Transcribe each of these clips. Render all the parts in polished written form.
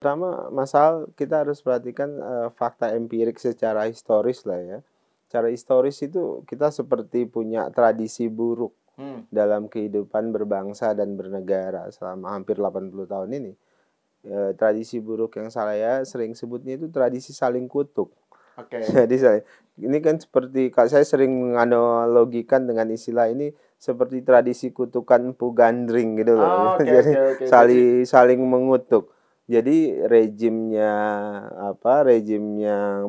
pertama masalah kita harus perhatikan fakta empirik secara historis lah ya. Secara historis itu kita seperti punya tradisi buruk dalam kehidupan berbangsa dan bernegara selama hampir 80 tahun ini. Tradisi buruk yang saya sering sebutnya itu tradisi saling kutuk. Jadi ini kan seperti saya sering menganalogikan dengan istilah ini seperti tradisi kutukan Empu Gandring gitu loh. Jadi saling mengutuk. Jadi rejimnya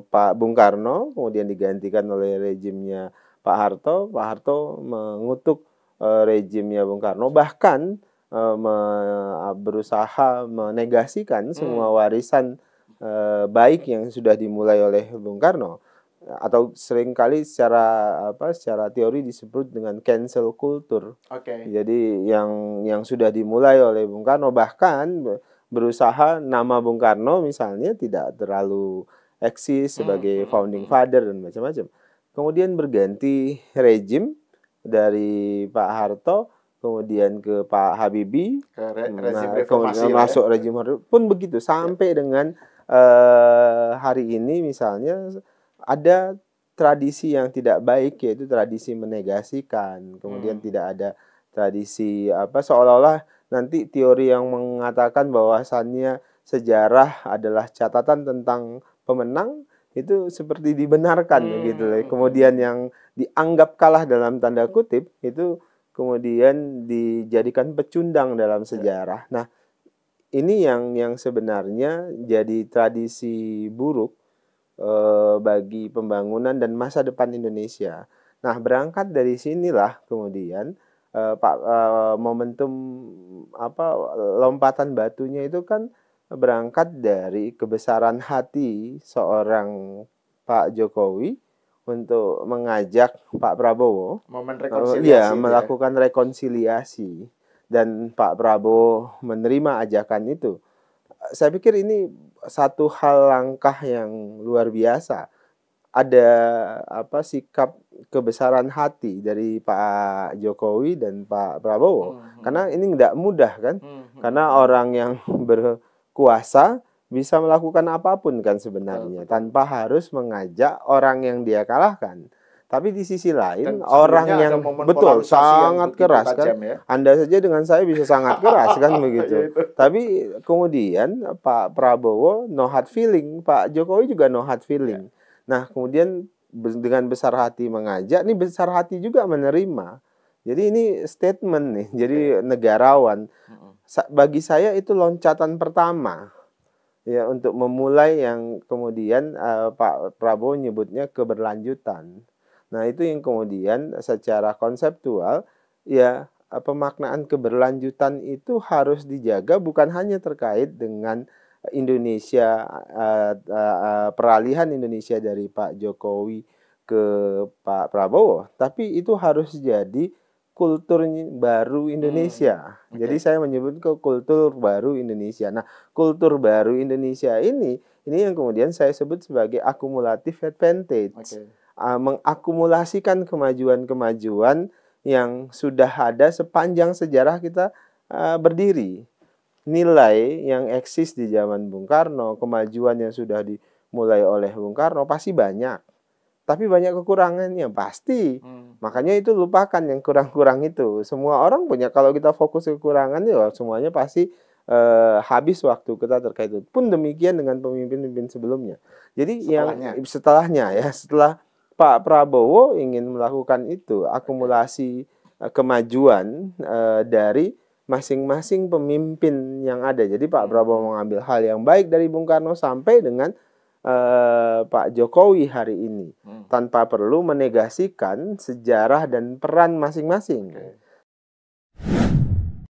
Pak Bung Karno kemudian digantikan oleh rejimnya Pak Harto. Pak Harto mengutuk rejimnya Bung Karno, bahkan berusaha menegasikan semua warisan baik yang sudah dimulai oleh Bung Karno, atau seringkali secara teori disebut dengan cancel culture. Jadi yang sudah dimulai oleh Bung Karno, bahkan berusaha nama Bung Karno misalnya tidak terlalu eksis sebagai founding father dan macam-macam. Kemudian berganti rejim dari Pak Harto kemudian ke Pak Habibie, rezim reformasi masuk rejim pun begitu sampai dengan hari ini misalnya ada tradisi yang tidak baik, yaitu tradisi menegasikan. Kemudian tidak ada tradisi seolah-olah nanti teori yang mengatakan bahwasannya sejarah adalah catatan tentang pemenang itu seperti dibenarkan gitu. Kemudian yang dianggap kalah dalam tanda kutip itu kemudian dijadikan pecundang dalam sejarah. Nah, ini yang sebenarnya jadi tradisi buruk bagi pembangunan dan masa depan Indonesia. Nah, berangkat dari sinilah kemudian momentum lompatan batunya itu kan berangkat dari kebesaran hati seorang Pak Jokowi untuk mengajak Pak Prabowo melakukan rekonsiliasi. Dan Pak Prabowo menerima ajakan itu. Saya pikir ini satu hal langkah yang luar biasa. Ada sikap kebesaran hati dari Pak Jokowi dan Pak Prabowo. Karena ini tidak mudah kan. Karena orang yang berkuasa bisa melakukan apapun kan sebenarnya, tanpa harus mengajak orang yang dia kalahkan. Tapi di sisi lain orang yang sangat keras kan, Anda saja dengan saya bisa sangat keras kan begitu. Tapi kemudian Pak Prabowo no hard feeling, Pak Jokowi juga no hard feeling. Nah kemudian dengan besar hati mengajak, nih besar hati juga menerima. Jadi ini statement nih, jadi negarawan. Bagi saya itu loncatan pertama ya untuk memulai yang kemudian Pak Prabowo nyebutnya keberlanjutan. Nah, itu yang kemudian secara konseptual ya pemaknaan keberlanjutan itu harus dijaga, bukan hanya terkait dengan Indonesia, peralihan Indonesia dari Pak Jokowi ke Pak Prabowo, tapi itu harus jadi kultur baru Indonesia. Jadi saya menyebut ke kultur baru Indonesia. Nah, kultur baru Indonesia ini yang kemudian saya sebut sebagai akumulatif advantage. Mengakumulasikan kemajuan-kemajuan yang sudah ada sepanjang sejarah kita berdiri. Nilai yang eksis di zaman Bung Karno, kemajuan yang sudah dimulai oleh Bung Karno pasti banyak. Tapi banyak kekurangannya pasti. Makanya itu lupakan yang kurang-kurang itu. Semua orang punya, kalau kita fokus kekurangannya semuanya pasti habis waktu kita terkait itu. Pun demikian dengan pemimpin-pemimpin sebelumnya. Jadi setelahnya setelah Pak Prabowo ingin melakukan itu, akumulasi kemajuan dari masing-masing pemimpin yang ada. Jadi Pak Prabowo mengambil hal yang baik dari Bung Karno sampai dengan Pak Jokowi hari ini, tanpa perlu menegasikan sejarah dan peran masing-masing.